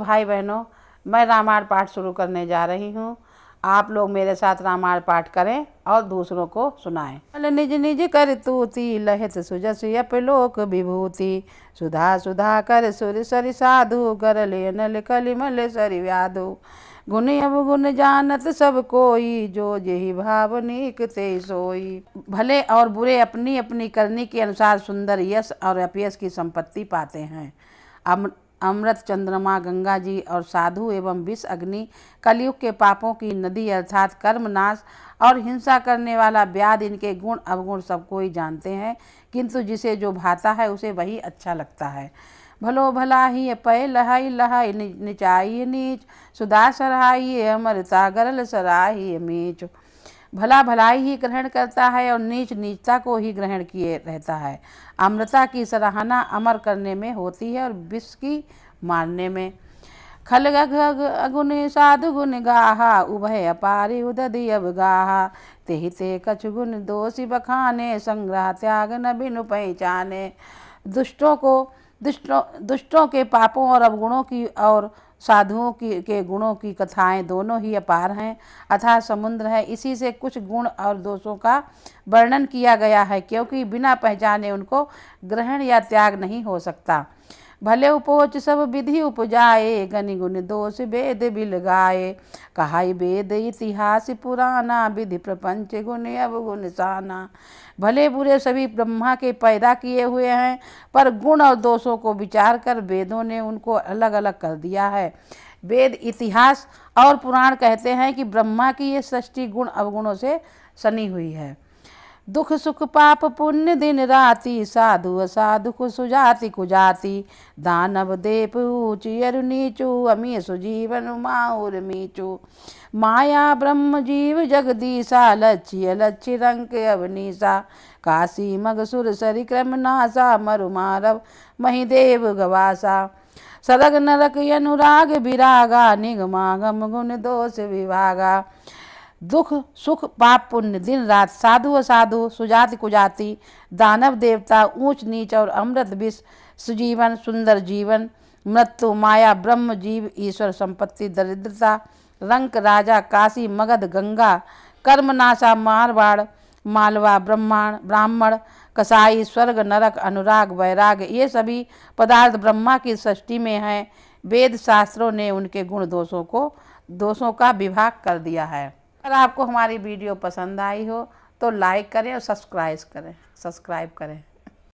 भाई बहनों, मैं रामायण पाठ शुरू करने जा रही हूँ। आप लोग मेरे साथ रामायण पाठ करें और दूसरों को सुनाएं। निज निज कर तूति लहित सुजसि अपलोक विभूति, सुधा सुधा कर सुर सरि साधु कर ले नल कलिमल सरि व्याधु। गुण अवगुण जानत सब कोई, जो जेहि भावनिक ते सोई। भले और बुरे अपनी अपनी करनी के अनुसार सुंदर यश और अपयश की संपत्ति पाते हैं। अमृत चंद्रमा गंगा जी और साधु एवं विष अग्नि कलयुग के पापों की नदी अर्थात कर्मनाश और हिंसा करने वाला व्याध, इनके गुण अवगुण सब कोई जानते हैं, किंतु जिसे जो भाता है उसे वही अच्छा लगता है। भलो भला ही पै लहाई लहाई निचाई नीच, सुधा सराही अमरता गरल सराही मीच। भला भलाई ही ग्रहण करता है और नीच नीचता को ही ग्रहण किए रहता है। अमृता की सराहना अमर करने में होती है और विष की मारने में। खल अगुण साधु गुण गाहा, उभय अपारि उदधि अवगाहा। तेहि ते कछु गुण दोषि बखाने, संग्रह त्याग न बिनु पहचाने। दुष्टों के पापों और अवगुणों की और साधुओं के गुणों की कथाएं दोनों ही अपार हैं, अथाह समुद्र है। इसी से कुछ गुण और दोषों का वर्णन किया गया है, क्योंकि बिना पहचाने उनको ग्रहण या त्याग नहीं हो सकता। भले उपोच सब विधि उपजाए, गनि गुण दोष वेद बिल गाए। कहाई वेद इतिहास पुराना, विधि प्रपंच गुण अवगुण साना। भले बुरे सभी ब्रह्मा के पैदा किए हुए हैं, पर गुण और दोषों को विचार कर वेदों ने उनको अलग अलग कर दिया है। वेद, इतिहास और पुराण कहते हैं कि ब्रह्मा की ये सृष्टि गुण अवगुणों से सनी हुई है। दुख सुख पाप पुण्य दिन राति, साधु असाधु को सुजाति कुजाति। दानव देव ऊंची अरु नीचू, अमी सुजीवन माउर मीचू। माया ब्रह्म जीव जगदीसा, लक्ष्य लक्ष्य रंग अवनीसा। काशी मगसुर सरि क्रम नासा, मरु मारव महिदेव गवासा। सरग नरक अनुराग विरागा, निगमागम गुण दोष विभागा। दुख सुख पाप पुण्य दिन रात, साधु असाधु, सुजाति कुजाति, दानव देवता, ऊंच नीच और अमृत विष, सुजीवन सुंदर जीवन, मृत्यु, माया ब्रह्म जीव ईश्वर, संपत्ति दरिद्रता, रंक राजा, काशी मगध गंगा, कर्मनाशा मारवाड़ मालवा, ब्राह्मण कसाई, स्वर्ग नरक, अनुराग वैराग, ये सभी पदार्थ ब्रह्मा की सृष्टि में हैं। वेद शास्त्रों ने उनके गुण दोषों का विभाग कर दिया है। अगर आपको हमारी वीडियो पसंद आई हो तो लाइक करें और सब्सक्राइब करें।